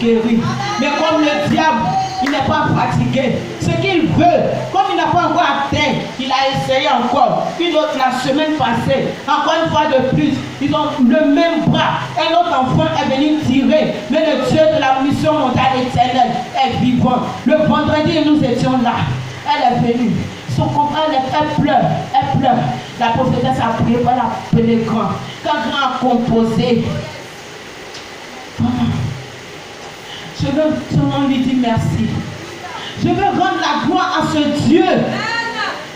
guérir. Mais comme le diable, il n'est pas fatigué. Ce qu'il veut, comme il n'a pas encore atteint, il a essayé encore. Une autre la semaine passée, encore une fois de plus, ils ont le même bras. Un autre enfant est venu tirer. Mais le Dieu de la mission mondiale éternelle est vivant. Le vendredi, nous étions là. Elle est venue. Son compagnon, elle pleure. La prophétesse a prié pour l'appeler grand. Quand grand a composé, je veux seulement lui dire merci. Je veux rendre la gloire à ce Dieu.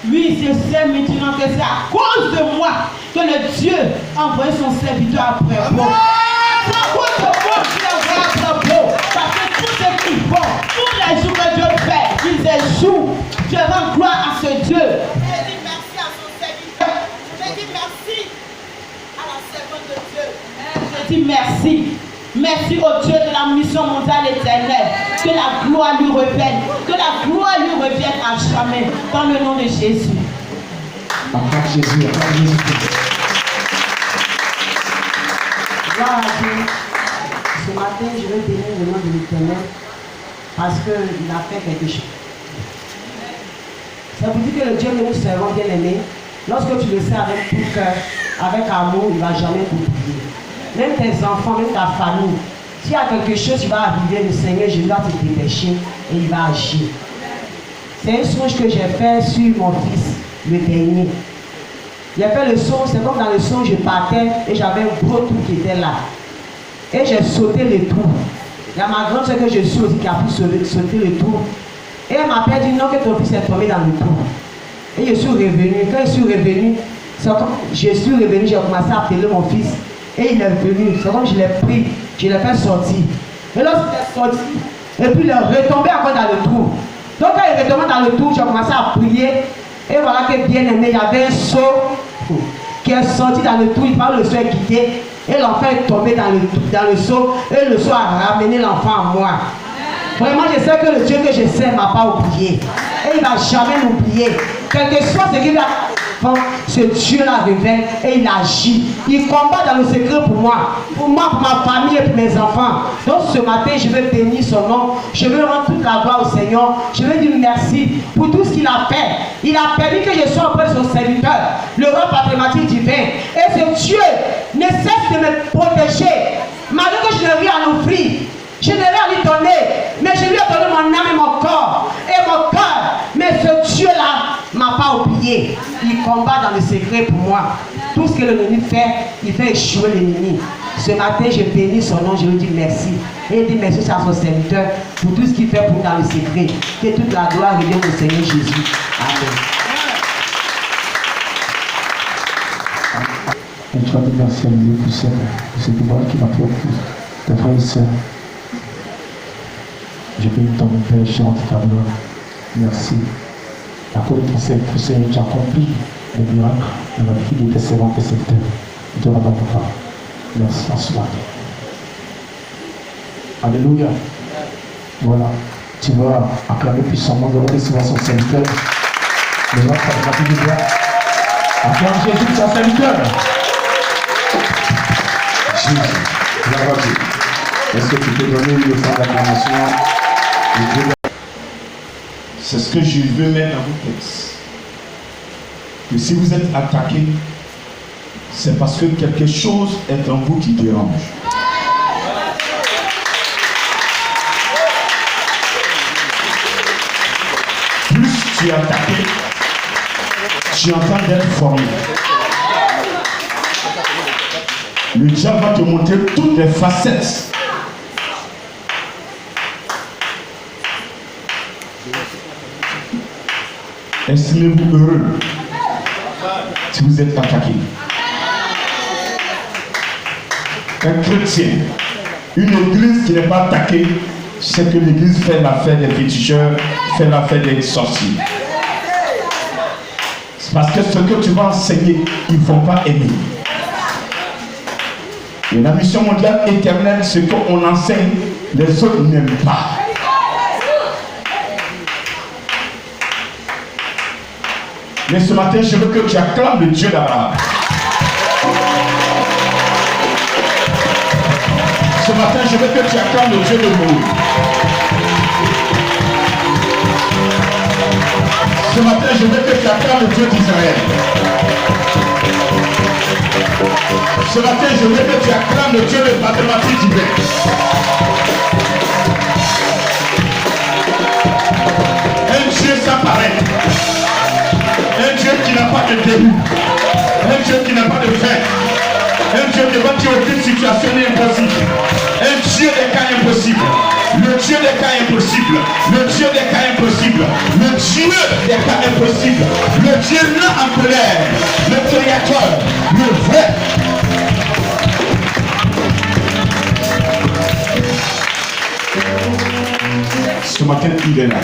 Oui, je sais maintenant que c'est à cause de moi que le Dieu a envoyé son serviteur après moi. C'est à cause de moi qu'il a envoyé après moi. Parce que tout ce qu'ils font, tous les jours que Dieu fait, ils échouent. Je rends gloire à ce Dieu. Je dis merci à son serviteur. Je dis merci à la servante de Dieu. Je dis merci. Merci au Dieu de la mission mondiale éternelle. Que la gloire lui revienne. Que la gloire lui revienne à jamais. Dans le nom de Jésus. Acclame Jésus, acclame Jésus. Gloire à Dieu. Ce matin, je vais bénir le nom de l'Éternel parce qu'il a fait quelque chose. Ça vous dit que le Dieu que nous servons, bien aimé, lorsque tu le sais avec tout cœur, avec amour, il ne va jamais t'oublier. Même tes enfants, même ta famille, s'il y a quelque chose qui va arriver, le Seigneur, je dois te dépêcher et il va agir. C'est un songe que j'ai fait sur mon fils, le dernier. J'ai fait le songe, c'est comme dans le songe, je partais et j'avais un gros trou qui était là. Et j'ai sauté le trou. Il y a ma grande soeur que je suis aussi qui a pu sauter le trou. Et elle m'a dit non, que ton fils est tombé dans le trou. Et je suis revenu. Quand je suis revenu, c'est comme je suis revenu, j'ai commencé à appeler mon fils. Et il est venu. C'est comme je l'ai pris, je l'ai fait sortir. Et lorsqu'il est sorti, et puis il est retombé encore dans le trou. Donc quand il est retombé dans le trou, j'ai commencé à prier. Et voilà que bien aimé, il y avait un seau qui est sorti dans le trou. Il parle le seau est quitté. Et l'enfant est tombé dans le seau. Et le seau a ramené l'enfant à moi. Vraiment, je sais que le Dieu que je sais ne m'a pas oublié. Et il ne va jamais m'oublier. Quel que soit ce qu'il a fait, ce Dieu-là révèle et il agit. Il combat dans le secret pour moi, pour ma famille et pour mes enfants. Donc ce matin, je vais bénir son nom. Je veux rendre toute la gloire au Seigneur. Je veux dire merci pour tout ce qu'il a fait. Il a permis que je sois auprès de son serviteur, le roi pathématique divin. Et ce Dieu ne cesse de me protéger. Malgré que je n'ai rien à l'offrir. Je n'ai rien à lui donner, mais je lui ai donné mon âme et mon corps. Mais ce Dieu-là ne m'a pas oublié. Il combat dans le secret pour moi. Tout ce que l'ennemi fait, il fait échouer l'ennemi. Ce matin, je bénis son nom, je lui dis merci. Et il dit merci à son serviteur pour tout ce qu'il fait pour nous dans le secret. Que toute la gloire revienne au Seigneur Jésus. Amen. Et tu vas dire merci à Dieu pour cette gloire qui m'a fait tes frères et sœurs. Je bénis ton Père, je rentre ta gloire. Merci. À cause de ton Seigneur, tu as accompli les miracles dans la vie de tes servants et serviteurs. Dieu va papa. Merci en ce matin. Alléluia. Voilà. Tu vas acclamer puissamment de recevoir son serviteur. Le nom pathématique de Dieu. Acclame Jésus pour son serviteur. Jésus. Gloire à Dieu. Est-ce que tu peux donner le temps d'acclamation? C'est ce que je veux mettre dans vos textes. Que si vous êtes attaqué, c'est parce que quelque chose est en vous qui dérange. Plus tu es attaqué, tu es en train d'être formé. Le diable va te montrer toutes les facettes. Estimez-vous heureux si vous êtes attaqué. Un chrétien, une église qui n'est pas attaquée, c'est que l'église fait l'affaire des féticheurs, fait l'affaire des sorciers. C'est parce que ce que tu vas enseigner, ils ne vont pas aimer. Et la mission mondiale éternelle, ce qu'on enseigne, les autres n'aiment pas. Mais ce matin, je veux que tu acclames le Dieu d'Abraham. Ce matin, je veux que tu acclames le Dieu de Moïse. Ce matin, je veux que tu acclames le Dieu d'Israël. Ce matin, je veux que tu acclames le Dieu de mathématiques divines. Un Dieu sans pareil. Un Dieu qui n'a pas de début. Un Dieu qui n'a pas de fin. Un Dieu devant qui aucune situation n'est impossible. Un Dieu des cas impossibles. Le Dieu des cas impossibles. Le Dieu des cas impossibles. Le Dieu des cas impossibles. Le Dieu là en colère. Le créateur. Le vrai. Ce matin, il est là.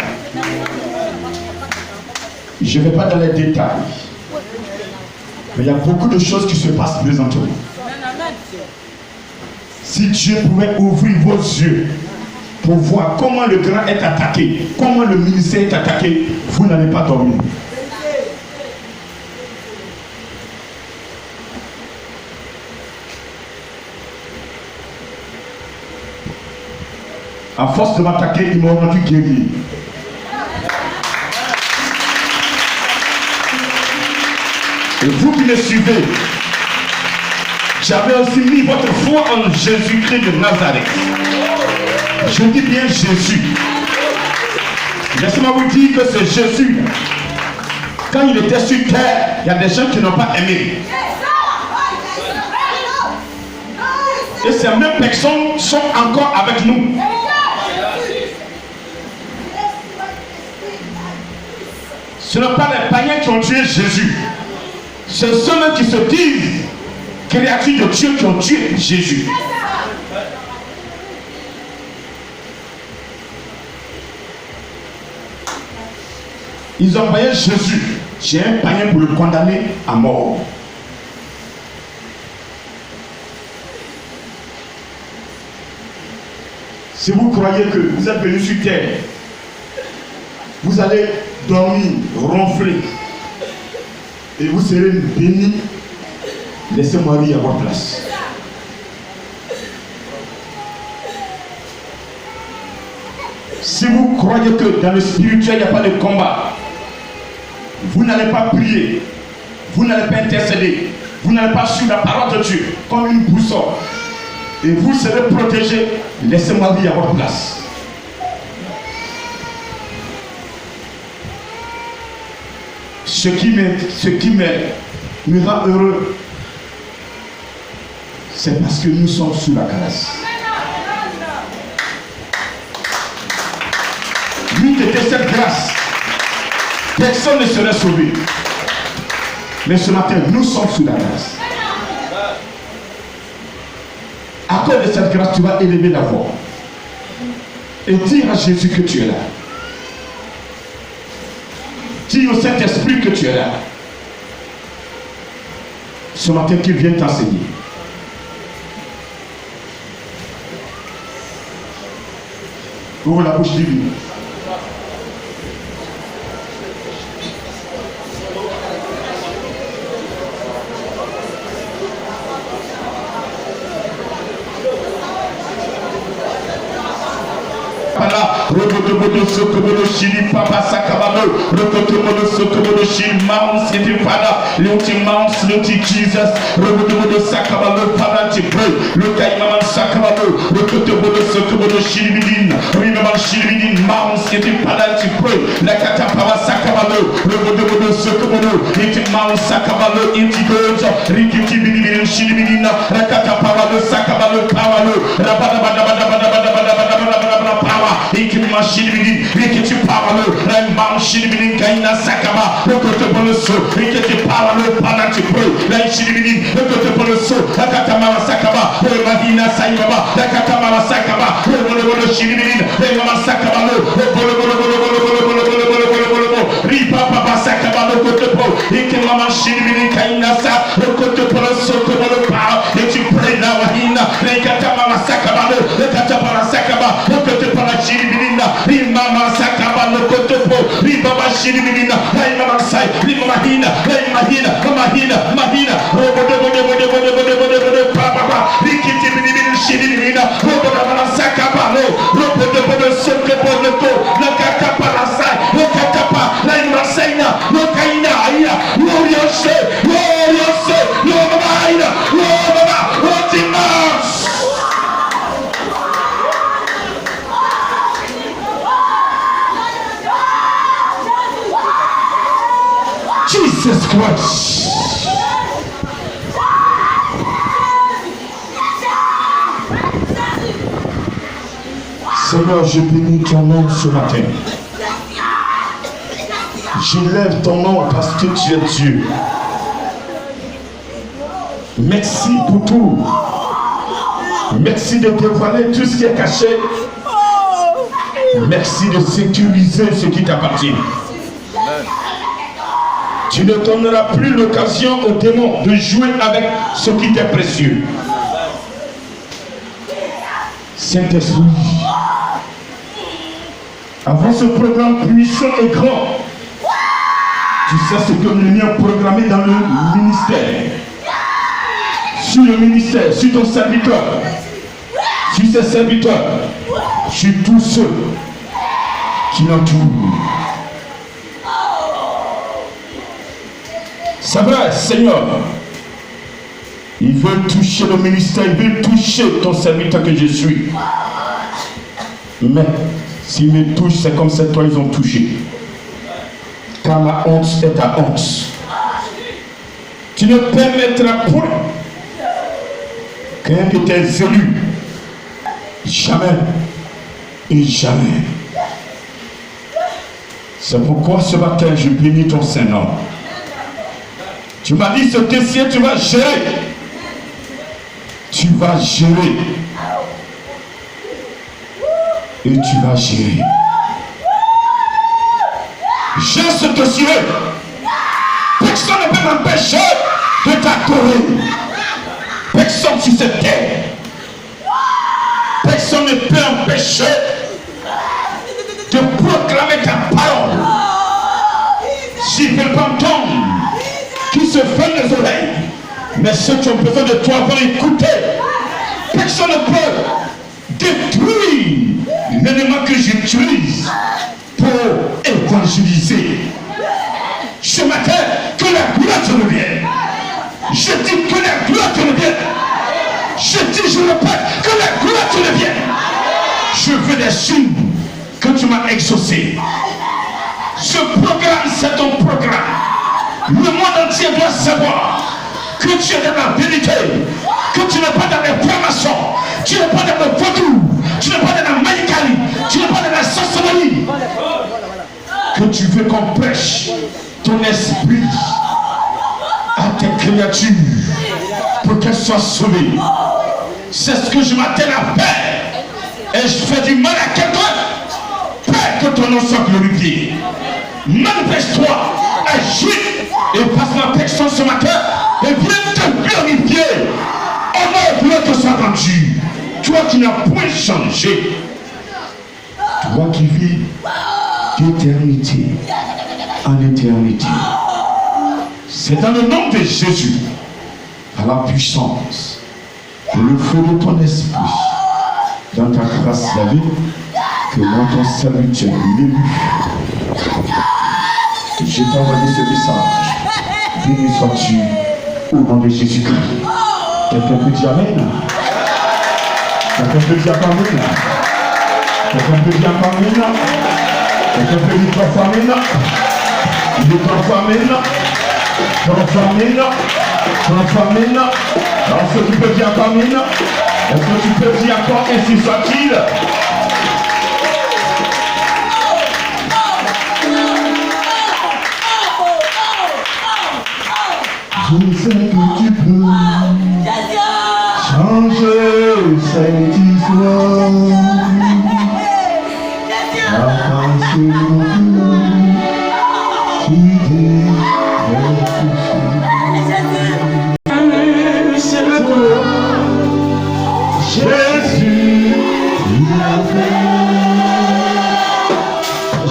Je ne vais pas dans les détails. Mais il y a beaucoup de choses qui se passent présentement. Si Dieu pouvait ouvrir vos yeux pour voir comment le grand est attaqué, comment le ministère est attaqué, vous n'allez pas dormir. À force de m'attaquer, ils m'ont rendu guerrier. Et vous qui me suivez, j'avais aussi mis votre foi en Jésus-Christ de Nazareth. Je dis bien Jésus. Laissez-moi vous dire que ce Jésus, quand il était sur terre, il y a des gens qui n'ont pas aimé. Et ces mêmes personnes sont encore avec nous. Ce ne sont pas les païens qui ont tué Jésus. C'est ceux-mêmes qui se disent créatures de Dieu qui ont tué Jésus. Ils ont envoyé Jésus. J'ai un païen pour le condamner à mort. Si vous croyez que vous êtes venu sur terre, vous allez dormir, ronfler, et vous serez bénis, laissez-moi aller à votre place. Si vous croyez que dans le spirituel, il n'y a pas de combat, vous n'allez pas prier, vous n'allez pas intercéder, vous n'allez pas suivre la parole de Dieu comme une boussole, et vous serez protégé, laissez-moi aller à votre place. Ce qui me rend heureux, c'est parce que nous sommes sous la grâce. Nous était cette grâce, personne ne serait sauvé. Mais ce matin, nous sommes sous la grâce. À cause de cette grâce, tu vas élever la voix et dire à Jésus que tu es là. Dis au Saint-Esprit que tu es là. Ce matin, qu'il vienne t'enseigner. Ouvre la bouche divine. Rokotomono sokomono shiri papa sakamano. Rokotomono sokomono shiri mounts in the Father. Luti mounts, luti Jesus. Rokotomono sakamano Father to pray. Lukai mama sakamano. Rokotomono sokomono shiri bidin. Rinama shiri bidin mounts in the Father to pray. Lakata papa sakamano. Rokotomono sokomono. Iti mounts sakamano. Iti gojo. Rikiti bidin shiri bidin. Rakata papa sakamano pawano. Rabada bada bada bada bada bada bada bada power. Machine within, Rikiti power, Rambam Shilibin, Kaina Sakaba, Rokotopoloso, Rikiti power, Pana to pray, like Shilibin, Rokotopoloso, Rakatama Sakaba, Mahina Saibaba, Rakatama Sakaba, Robo Shilibin, Rama Sakaba, Ripa Papa Sakaba, Rokotopo, Ikimama Shilibin, Kaina Sa, Rokotopoloso, Power, that you pray now, Hina, Rekatama Sakaba, Rekatama Sakaba, Rokotopala Shilibin. Rimama sakaba no kotopo, ribaba shiribina, raimama sai, rimama hina, mahina, robo de papa, rikiti bini shiribina, inside. Oh, Baba, oh, dimanche. Jesus Christ. Seigneur, je bénis ton nom ce matin. J'élève ton nom parce que tu es Dieu. Merci pour tout. Merci de dévoiler tout ce qui est caché. Merci de sécuriser ce qui t'appartient. Tu ne donneras plus l'occasion aux démons de jouer avec ce qui t'est précieux. Saint-Esprit, avant ce programme puissant et grand, tu sais ce que nous avons programmé dans le ministère. Sur le ministère, sur ton serviteur, sur ses serviteurs, sur tous ceux qui l'entourent. C'est vrai, Seigneur, il veut toucher le ministère, il veut toucher ton serviteur que je suis. Mais s'il me touche, c'est comme ça toi ils ont touché. Car ma honte est ta honte. Tu ne permettras point qu'un de tes élus, jamais et jamais. C'est pourquoi ce matin je bénis ton Saint-Nom. Tu m'as dit ce dossier, tu vas gérer. Tu vas gérer. Et tu vas gérer. J'ai ce dossier. Personne ne peut m'empêcher de t'adorer. Personne sur cette terre. Personne ne peut empêcher de proclamer ta parole. S'ils ne veulent pas entendre, qui se ferment les oreilles. Mais ceux qui ont besoin de toi vont écouter. Personne ne peut détruire l'élément que j'utilise pour évangéliser. Ce matin, que la gloire te revienne. Je dis que la gloire te revienne. Je dis, je répète, que la gloire te revienne. Je veux des signes que tu m'as exaucé. Ce programme, c'est ton programme. Le monde entier doit savoir que tu es dans la vérité, que tu n'es pas dans les formations, tu n'es pas dans le vaudou, tu n'es pas dans la maïkali, tu n'es pas dans la sorcellerie. Que tu veux qu'on prêche ton esprit à tes créatures pour qu'elles soient sauvées. C'est ce que je m'attelle à faire. Et je fais du mal à quelqu'un. Père, que ton nom soit glorifié. Manifeste-toi, agis et passe la personne ce matin et viens te glorifier. Honneur, gloire te soit rendu. Toi qui n'as point changé. Toi qui vis d'éternité en éternité. C'est dans le nom de Jésus, à la puissance et le feu de ton esprit, dans ta grâce la vie, que moi ton serviteur l'élu, je t'ai envoyé ce message. Béni sois-tu au nom de Jésus-Christ. Quelqu'un peut dire Amen. Quelqu'un peut dire Amen. Quelqu'un peut dire Amen. Quelqu'un peut dire 3 fois Amen. Il est 3 fois Amen. 3 fois Amen. 3 fois Amen. Est-ce que tu peux dire Amen? Est-ce que tu peux dire encore ainsi soit-il? Je sais que tu peux changer cette histoire. Jésus, il a fait.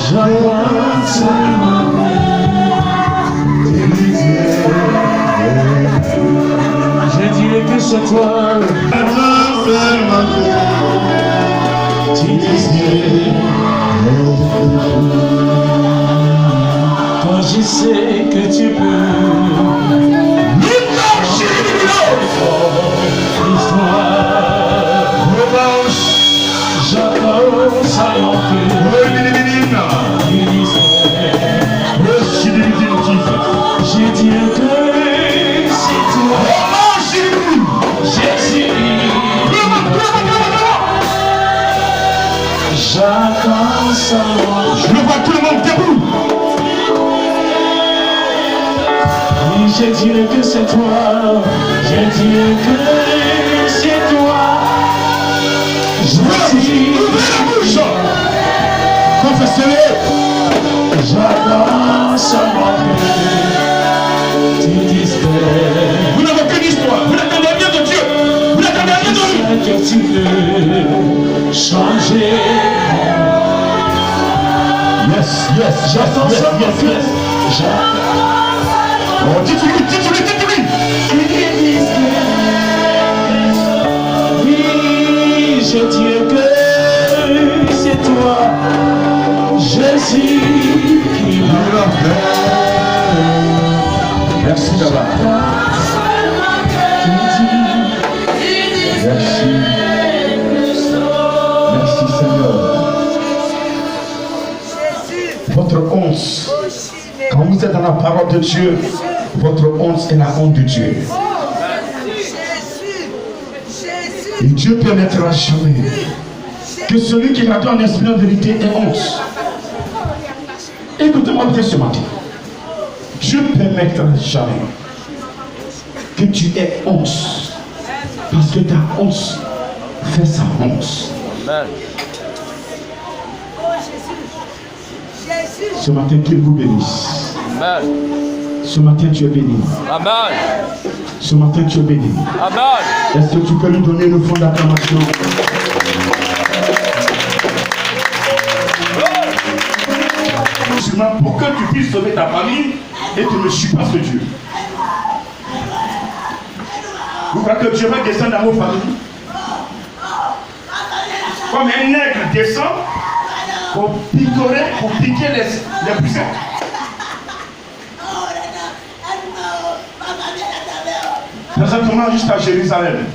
J'avance ma je dirais que c'est toi. Tu disais quand je sais que tu peux. Je le vois tout le monde debout. Je dirais que c'est toi, je dirais que c'est toi. Ouvrez la bouche. Confessez-le. J'adore seulement que tu dises que vous n'avez aucune histoire. Vous n'attendez rien de Dieu. Vous n'attendez rien de lui. que tu veux changer. Yes. J'attends seulement que Oh, dites-lui. tu dises que oui, je dirais que c'est toi, Jésus qui m'a fait. Merci d'abord. Merci. Merci Seigneur. Votre honte, quand vous êtes dans la parole de Dieu, votre honte est la honte de Dieu. Et Dieu permettra jamais que celui qui l'attend en esprit en vérité ait honte. Écoutez-moi bien ce matin. Dieu permettra jamais que tu aies honte. Parce que ta honte fait sa honte. Amen. Ce matin, qu'il vous bénisse. Amen. Ce matin, tu es béni. Amen. Ce matin, tu es béni. Amen. Est-ce que tu peux lui donner le fond d'acclamation? Pour que tu puisses sauver ta famille et tu ne suis pas ce Dieu. Vous croyez que Dieu va descendre dans vos familles? Comme un nègre descend pour picorer, pour piquer les poussins. Présentement, juste à Jérusalem,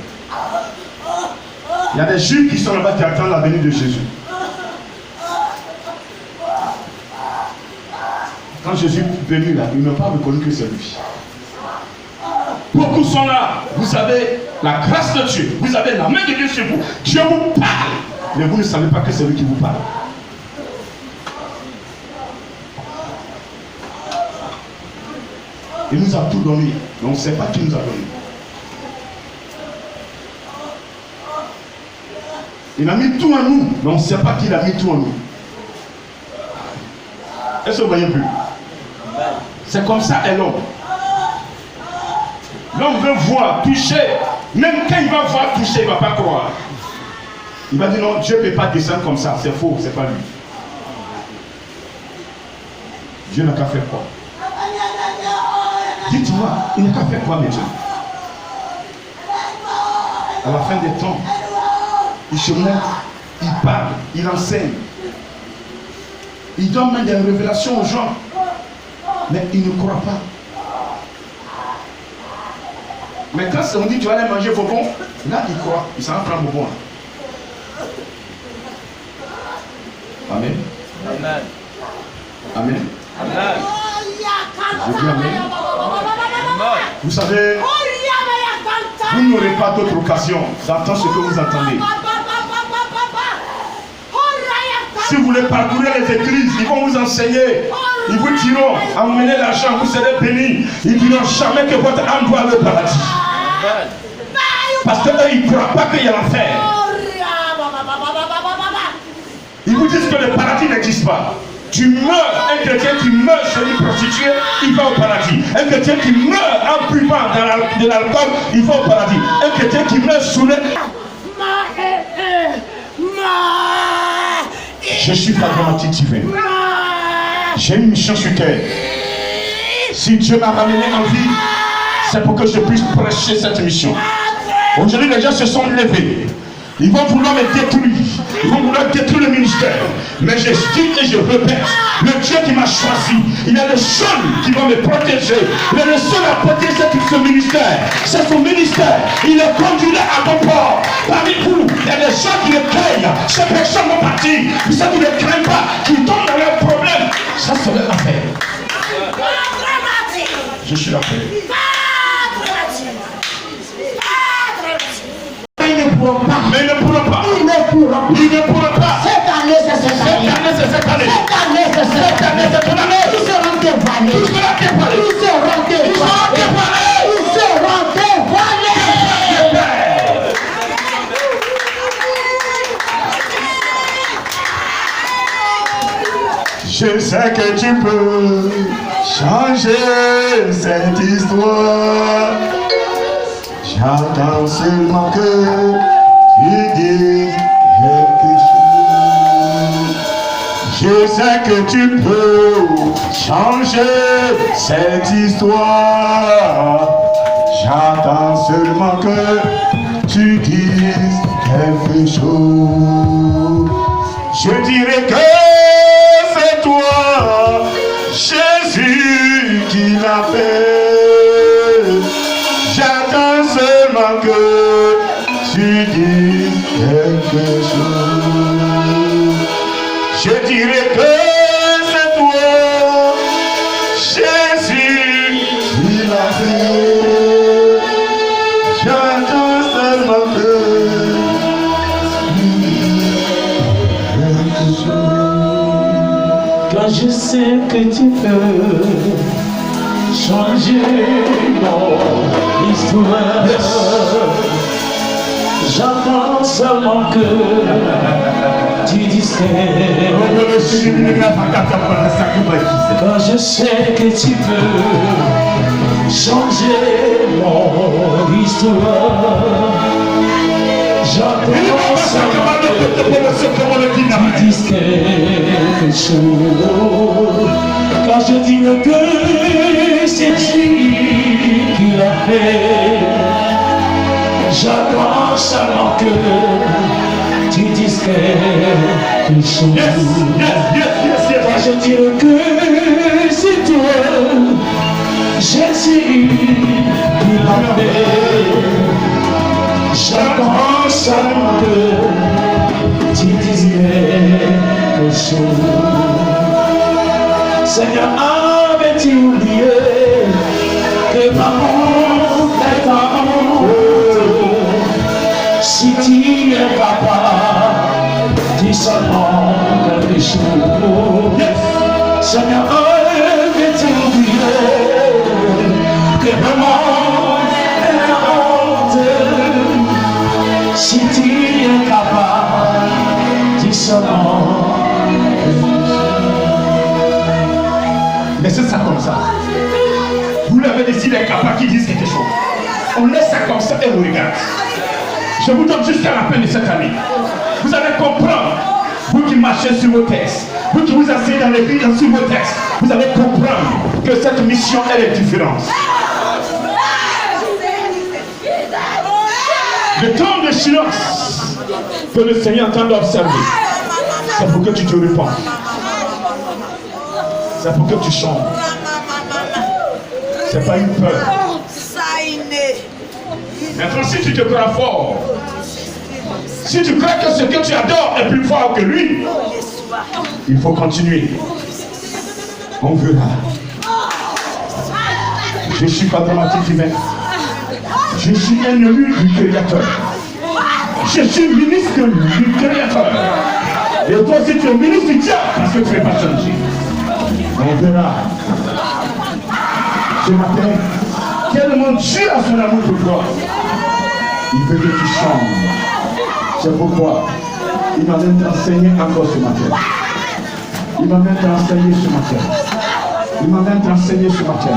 il y a des Juifs qui sont là-bas qui attendent la venue de Jésus. Quand Jésus est venu là, ils n'ont pas reconnu que c'est lui. Beaucoup sont là. Vous avez la grâce de Dieu. Vous avez la main de Dieu sur vous. Dieu vous parle. Mais vous ne savez pas que c'est lui qui vous parle. Il nous a tout donné. Mais on ne sait pas qui nous a donné. Il a mis tout en nous. Mais on ne sait pas qui a mis tout en nous. Est-ce que vous voyez plus? C'est comme ça est l'homme. L'homme veut voir, toucher. Même quand il va voir, toucher, il ne va pas croire. Il va dire non, Dieu ne peut pas descendre comme ça. C'est faux, c'est pas lui. Dieu n'a qu'à faire quoi? Dites-moi, il n'a qu'à faire quoi maintenant? À la fin des temps, il se montre, il parle, il enseigne. Il donne même des révélations aux gens. Mais ils ne croient pas. Mais quand on dit tu vas aller manger bonbon, là il croit, il s'en prend bonbon. Amen. Amen. Amen. Amen. Je dis amen. Amen. Vous savez, vous n'aurez pas d'autre occasion d'entendre ce que vous entendez. Si vous voulez parcourir les églises, ils vont vous enseigner. Ils vous diront, emmenez l'argent, vous serez bénis. Ils diront jamais que votre âme doit aller au paradis. Amen. Parce qu'eux, ils ne croient pas qu'il y a l'enfer. Ils vous disent que le paradis n'existe pas. Tu meurs, un chrétien qui meurt sur une prostituée, il va au paradis. Un chrétien qui meurt en buvant de l'alcool, il va au paradis. Un chrétien qui meurt sous le... Je suis pragmatique divin. J'ai une mission sur terre. Si Dieu m'a ramené en vie, c'est pour que je puisse prêcher cette mission. Aujourd'hui, les gens se sont levés. Ils vont vouloir me détruire. Ils vont vouloir détruire le ministère. Mais je dis et je répète, le Dieu qui m'a choisi, il est le seul qui va me protéger. Il est le seul à protéger ce ministère. C'est son ministère. Il le conduira à bon port. Parmi vous, il y a des gens qui le craignent. Ces personnes vont partir. Vous savez, qui ne craignent pas, qui tombent dans leurs problèmes. Ça, c'est leur affaire. Je suis la paix. Ils ne pourront pas. Mais ils ne pourront pas. Ils ne pourront pas. Ils ne pourront pas. Cette année, c'est cette année. Cette année, c'est cette Je sais que tu peux changer cette histoire. J'attends seulement que tu dises quelque chose. Je sais que tu peux changer cette histoire. J'attends seulement que tu dises quelque chose. Je dirai que c'est toi, Jésus, qui l'a fait. J'attends seulement que tu dises quelque chose. Je dirai que c'est toi, Jésus, qui l'a fait. J'attends seulement que Quand je sais que tu peux changer mon histoire, j'attends seulement que tu dises quand je sais que tu peux changer mon histoire, j'attends seulement que tu dises quelque chose. Quand je dis que c'est lui qui l'a fait, j'attends seulement que tu dises quelque chose. Quand je dis que c'est toi, Jésus qui l'a fait, j'attends seulement que tu dises quelque chose. Seigneur, avais-tu oublié que ma honte est en honte? Si tu es capable, dis seulement quelque chose. Seigneur, avais-tu oublié que ma honte est en honte? Si tu es capable, dis seulement. Laissez ça comme ça. Vous l'avez décidé d'être capable qui disent quelque chose. On laisse ça comme ça et on regarde. Je vous donne jusqu'à la fin de cette année. Vous allez comprendre, vous qui marchez sur vos textes, vous qui vous asseyez dans les villes sur vos textes, vous allez comprendre que cette mission, elle est différente. Le temps de silence que le Seigneur entend d'observer, c'est pour que tu te répandes. C'est pour que tu changes. C'est pas une peur. Maintenant, si tu te crois fort, si tu crois que ce que tu adores est plus fort que lui, il faut continuer. On verra. Je ne suis pas dramatique humain. Je suis ennemi du Créateur. Je suis ministre du Créateur. Et toi aussi tu es ministre du diable parce que tu ne fais pas changer. On verra. Ce matin, tellement Dieu a son amour pour toi. Il veut que tu changes. C'est pourquoi il m'a même enseigné encore ce matin. Il m'a même enseigné ce matin. Il m'a même enseigné ce matin.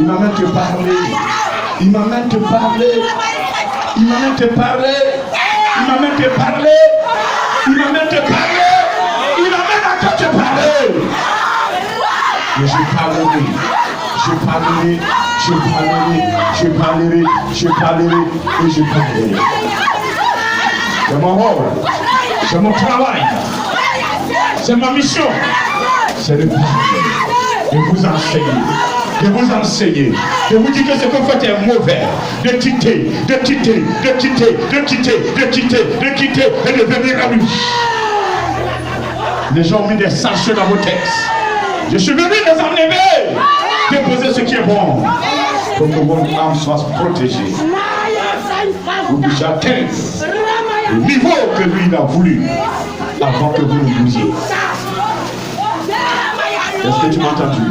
Il m'a même te parler. Il m'a même te parler. Il m'a même te parler. Il m'a même te parler. Il m'a même te parler. Il m'a même encore te parler. Et je parlerai. Je parlerai. Je parlerai. Je parlerai. Je parlerai. Et je parlerai. C'est mon rôle. C'est mon travail. C'est ma mission. C'est de parler. De vous enseigner. De vous enseigner, de vous dire que ce que vous faites est mauvais, de quitter, de quitter, de quitter, de quitter, de quitter, de quitter et de venir à lui. Les gens ont mis des sachets dans vos textes. Je suis venu les enlever, déposer ce qui est bon, pour que votre âme soit protégée. Vous puissiez atteindre le niveau que lui il a voulu avant que vous le bousiez. Est-ce que tu m'as entendu?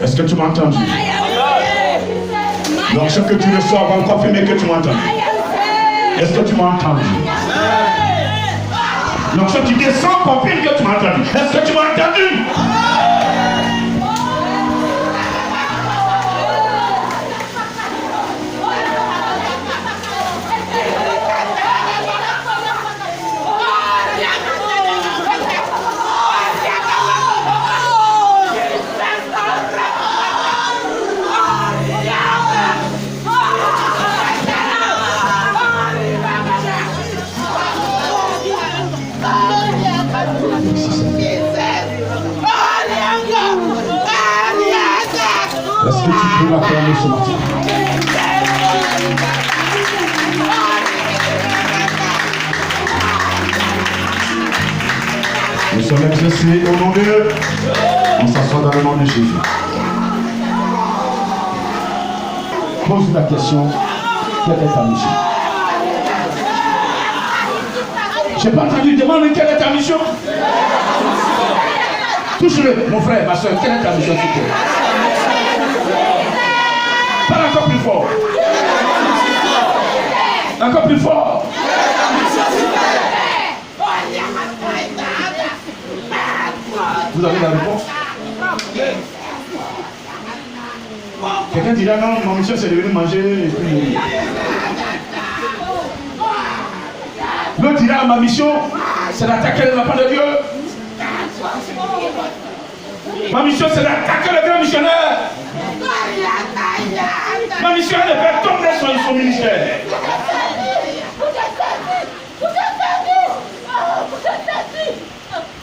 Est-ce que tu m'as entendu? Donc ce que tu reçois va confirmer que tu m'as entendu. Est-ce que tu m'as entendu? Donc si tu descends, confirme que tu m'as entendu. Est-ce que tu m'as entendu? Est-ce que tu peux m'acclamer ce matin? Nous sommes exaucés au nom de Dieu. On s'assoit dans le nom de Jésus. Pose la question, quelle est ta mission? J'ai pas entendu, demande quelle est ta mission. Touche-le, mon frère, ma soeur, quelle est ta mission, s'il te plaît? Parle encore plus fort. Encore plus fort. Vous avez la réponse? Quelqu'un dira non, ma mission c'est de venir manger et puis mourir. L'autre dira ma mission c'est d'attaquer les enfants de Dieu. Ma mission c'est d'attaquer le grand missionnaire. Ma mission est de faire tomber son ministère.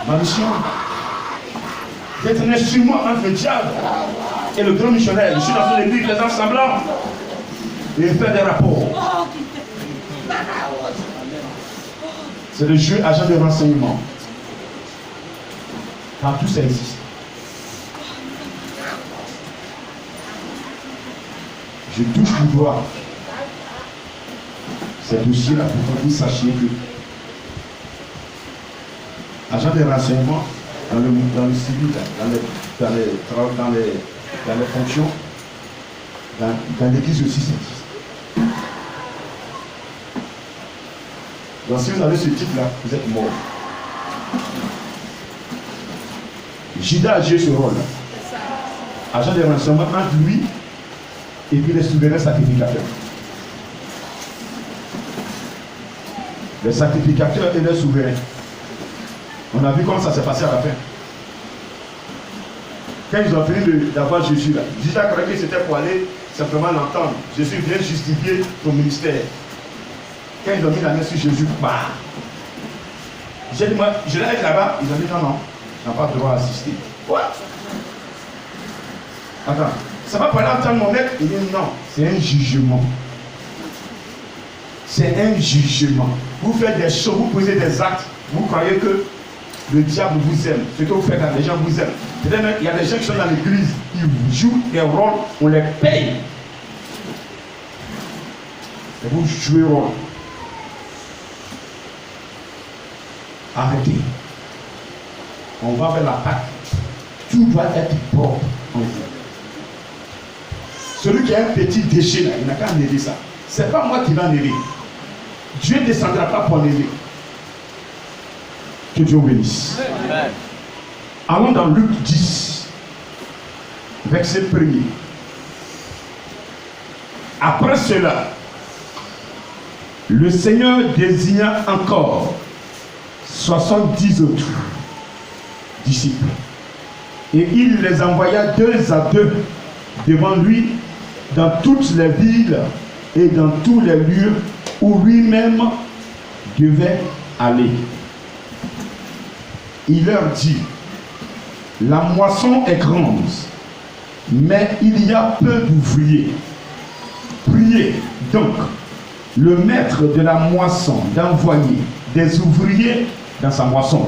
Ma mission d'être un instrument entre le diable et le grand missionnaire. Je suis dans une église, les gens semblants et faire des rapports. C'est le jeu agent de renseignement. Partout ça existe. Je touche du doigt ces dossiers-là pour que vous sachiez que agent de renseignement dans le civil, dans les fonctions, dans l'église aussi ça existe. Donc si vous avez ce type-là, vous êtes mort. Judas a joué ce rôle-là. Agent de renseignement entre lui et puis les souverains sacrificateurs. Les sacrificateurs et les souverains. On a vu comment ça s'est passé à la fin. Quand ils ont fini d'avoir Jésus là, Judas croyait que c'était pour aller simplement l'entendre. Jésus vient justifier ton ministère. Quand ils ont mis la main sur Jésus, bah. J'ai dit, moi, je l'ai là-bas. Ils ont dit, non, tu n'as pas le droit à assister. Quoi? Attends, ça va pour aller entendre mon maître? Il dit, non, c'est un jugement. C'est un jugement. Vous faites des choses, vous posez des actes, vous croyez que le diable vous aime. Ce que vous faites là, les gens vous aiment. Peut-être il y a des gens qui sont dans l'église, ils jouent des rôles, on les paye. Et vous jouez rôle. Arrêtez. On va vers la Pâque. Tout doit être propre en vous. Celui qui a un petit déchet là, il n'a qu'à enlever ça. Ce n'est pas moi qui vais enlever. Dieu ne descendra pas pour enlever. Que Dieu bénisse. Amen. Allons dans Luc 10, verset 1er. Après cela, le Seigneur désigna encore 70 autres disciples. Et il les envoya 2 à 2 devant lui dans toutes les villes et dans tous les lieux où lui-même devait aller. Il leur dit, la moisson est grande, mais il y a peu d'ouvriers. Priez donc le maître de la moisson d'envoyer des ouvriers dans sa moisson.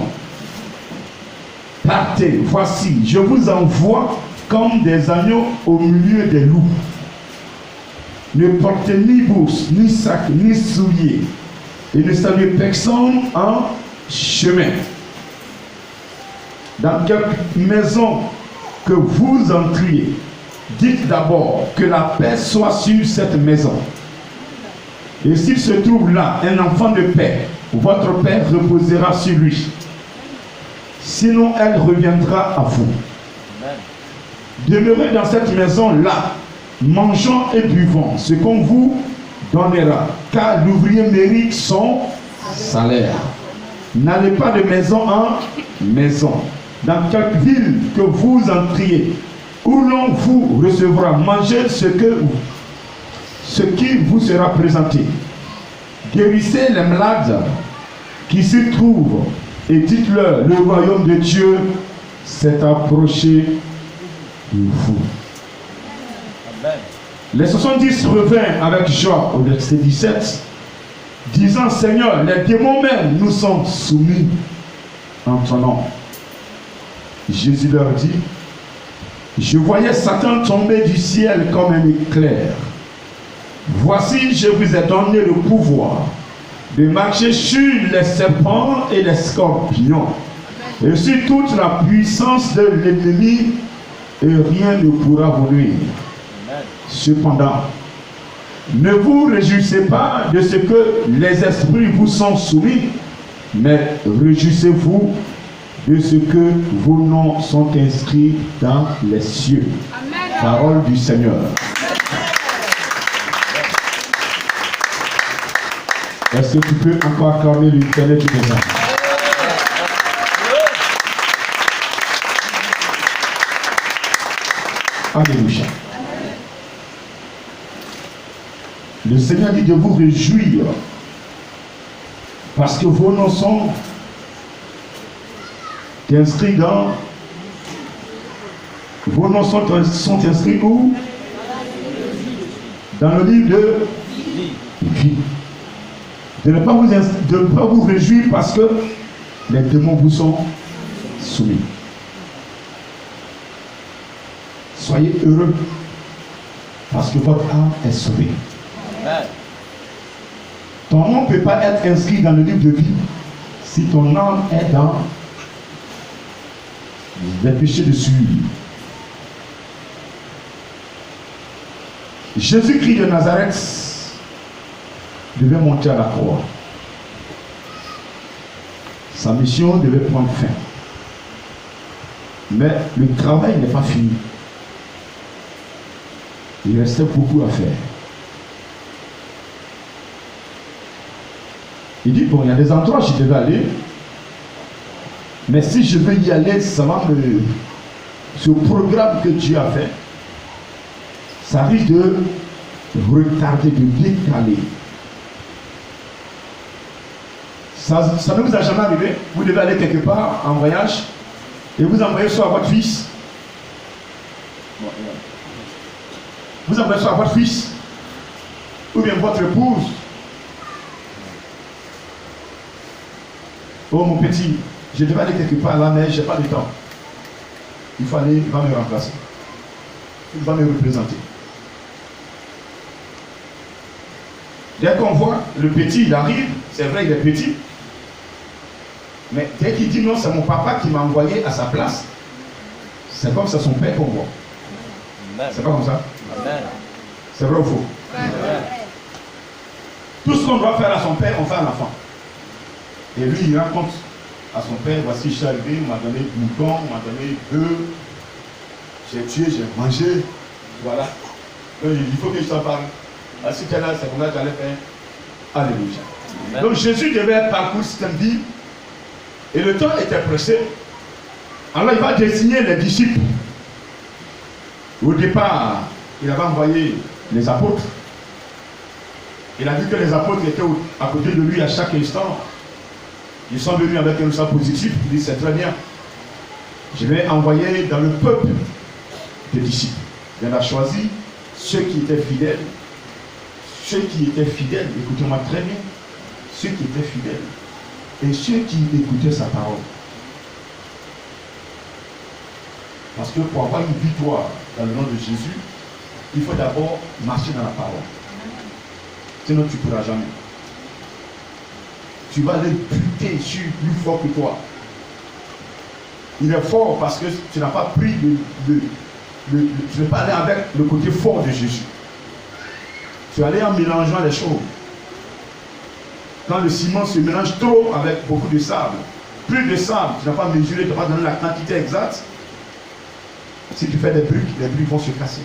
Partez, voici, je vous envoie comme des agneaux au milieu des loups. Ne portez ni bourse, ni sac, ni souliers, et ne saluez personne en chemin. Dans quelque maison que vous entriez, dites d'abord que la paix soit sur cette maison. Et s'il se trouve là un enfant de paix, votre Père reposera sur lui. Sinon, elle reviendra à vous. Amen. Demeurez dans cette maison-là, mangeant et buvant ce qu'on vous donnera, car l'ouvrier mérite son salaire. N'allez pas de maison en maison. Dans quelque ville que vous entriez, où l'on vous recevra, mangez ce qui vous sera présenté. Guérissez les malades qui s'y trouvent et dites-leur, le royaume de Dieu s'est approché de vous. Amen. Les 70 revinrent avec joie au verset 17, disant, Seigneur, les démons même nous sont soumis en ton nom. Jésus leur dit, je voyais Satan tomber du ciel comme un éclair. Voici, je vous ai donné le pouvoir de marcher sur les serpents et les scorpions, et sur toute la puissance de l'ennemi, et rien ne pourra vous nuire. Cependant, ne vous réjouissez pas de ce que les esprits vous sont soumis, mais réjouissez-vous de ce que vos noms sont inscrits dans les cieux. Amen. Parole du Seigneur. Est-ce que tu peux encore accorder l'Éternel du présent? Alléluia. Le Seigneur dit de vous réjouir parce que vos noms sont inscrits dans... Vos noms sont inscrits où? Dans le livre de vie. De ne pas vous réjouir parce que les démons vous sont soumis. Soyez heureux parce que votre âme est sauvée. Amen. Ton nom ne peut pas être inscrit dans le livre de vie si ton âme est dans les péchés de suie. Jésus-Christ de Nazareth devait monter à la croix. Sa mission devait prendre fin. Mais le travail n'est pas fini. Il restait beaucoup à faire. Il dit, bon, il y a des endroits où je devais aller, mais si je veux y aller, ça va me... Ce programme que Dieu a fait, ça risque de retarder, de décaler. Ça ne vous a jamais arrivé? Vous devez aller quelque part en voyage et vous envoyez soit votre fils. Vous envoyez soit votre fils ou bien votre épouse. Oh mon petit, je devais aller quelque part là, mais je n'ai pas de temps. Il faut aller, il va me remplacer. Il va me représenter. Dès qu'on voit le petit, il arrive, c'est vrai, il est petit. Mais dès qu'il dit non, c'est mon papa qui m'a envoyé à sa place, c'est comme ça son père qu'on voit. C'est pas comme ça? Amen. C'est vrai ou faux? Amen. Tout ce qu'on doit faire à son père, on fait à l'enfant. Et lui, il raconte à son père, voici, je suis arrivé, il m'a donné du mouton, il m'a donné bœuf, j'ai tué, j'ai mangé. Voilà. Donc, il faut que je t'en parle. À ce cas-là, c'est comme ça que j'allais faire. Alléluia. Amen. Donc Jésus devait parcourir cette vie. Et le temps était pressé. Alors il va désigner les disciples. Au départ, il avait envoyé les apôtres. Il a vu que les apôtres étaient à côté de lui à chaque instant. Ils sont venus avec un message positif. Il dit, c'est très bien. Je vais envoyer dans le peuple des disciples. Il en a choisi ceux qui étaient fidèles. Ceux qui étaient fidèles, écoutez-moi très bien. Ceux qui étaient fidèles. Et ceux qui écoutaient sa parole. Parce que pour avoir une victoire dans le nom de Jésus, il faut d'abord marcher dans la parole. Sinon tu ne pourras jamais. Tu vas aller buter sur plus fort que toi. Il est fort parce que tu n'as pas pris tu n'es pas allé avec le côté fort de Jésus. Tu es allé en mélangeant les choses. quand le ciment se mélange trop avec beaucoup de sable, plus de sable, tu n'as pas mesuré, tu n'as pas donné la quantité exacte. Si tu fais des briques, les briques vont se casser.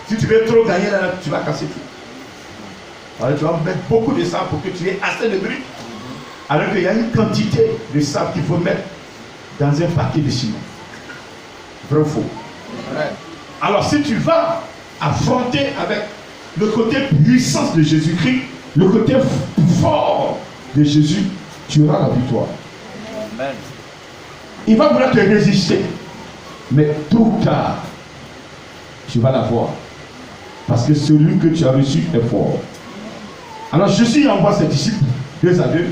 Si tu veux trop gagner là, tu vas casser tout. Alors tu vas mettre beaucoup de sable pour que tu aies assez de briques. Alors qu'il y a une quantité de sable qu'il faut mettre dans un paquet de ciment. Vrai ou faux? Vrai. Alors si tu vas affronter avec le côté puissance de Jésus-Christ, le côté fort de Jésus, tu auras la victoire. Amen. Il va vouloir te résister. Mais tôt ou tard, tu vas l'avoir. Parce que celui que tu as reçu est fort. Alors Jésus envoie ses disciples, 2 à 2.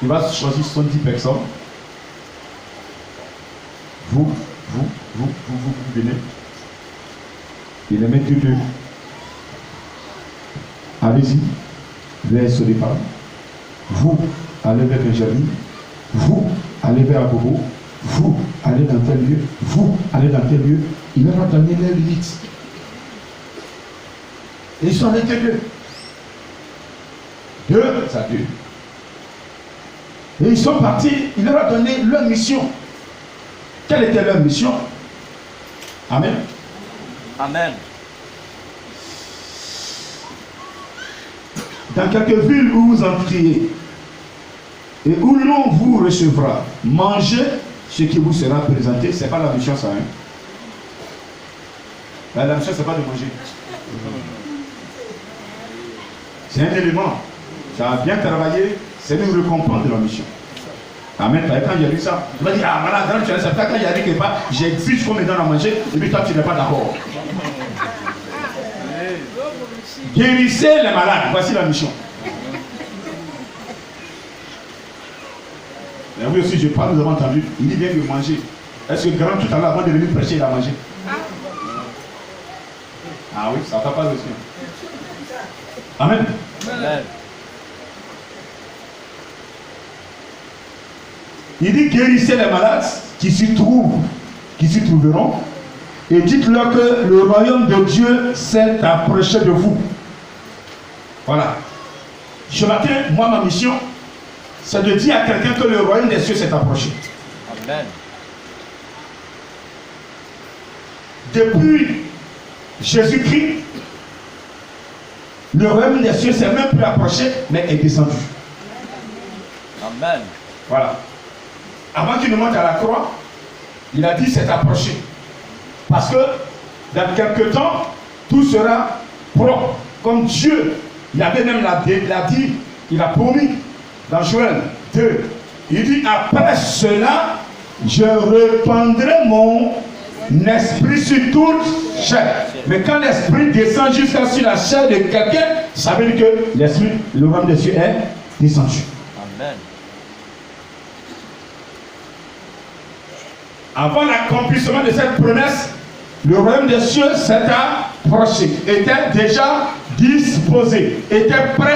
Il va choisir 70 personnes. Vous venez. Il ne met que 2. Allez-y, vers ce départ. Vous, allez vers Benjamin. Vous, allez vers Abobo. Vous, allez dans tel lieu. Vous, allez dans tel lieu. Il leur a donné les limites. Et ils sont allés que 2. 2 à 2. Et ils sont partis. Il leur a donné leur mission. Quelle était leur mission? Amen. Amen. Dans quelques villes où vous entriez et où l'on vous recevra, mangez ce qui vous sera présenté. Ce n'est pas la mission, ça. Hein? La mission, ce n'est pas de manger. C'est un élément. Ça a bien travaillé, c'est une récompense de la mission. Amen. Quand il y a eu ça, tu vas dire, ah voilà, quand tu as accepté, quand il y a eu quelque part, j'exige qu'on me donne à manger, et puis toi tu n'es pas d'accord. Guérissez les malades, voici la mission. Mais oui aussi, je parle, nous avons entendu, il dit bien de manger. Est-ce que grand tout à l'heure, avant de venir prêcher, il a mangé? Ah oui, ça ne va pas aussi. Amen. Amen. Il dit guérissez les malades qui s'y trouveront, et dites-leur que le royaume de Dieu s'est approché de vous. Voilà. Ce matin, moi, ma mission, c'est de dire à quelqu'un que le royaume des cieux s'est approché. Amen. Depuis Jésus-Christ, le royaume des cieux s'est même plus approché, mais est descendu. Amen. Voilà. Avant qu'il ne monte à la croix, il a dit c'est approché. Parce que dans quelques temps, tout sera propre. Comme Dieu, il avait même l'a dit, il a promis dans Joël 2. Il dit après cela, je répandrai mon esprit sur toute chair. Mais quand l'esprit descend jusqu'à sur la chair de quelqu'un, ça veut dire que l'esprit, le royaume des cieux est descendu. Amen. Avant l'accomplissement de cette promesse, le royaume des cieux s'est approché, était déjà disposé, était prêt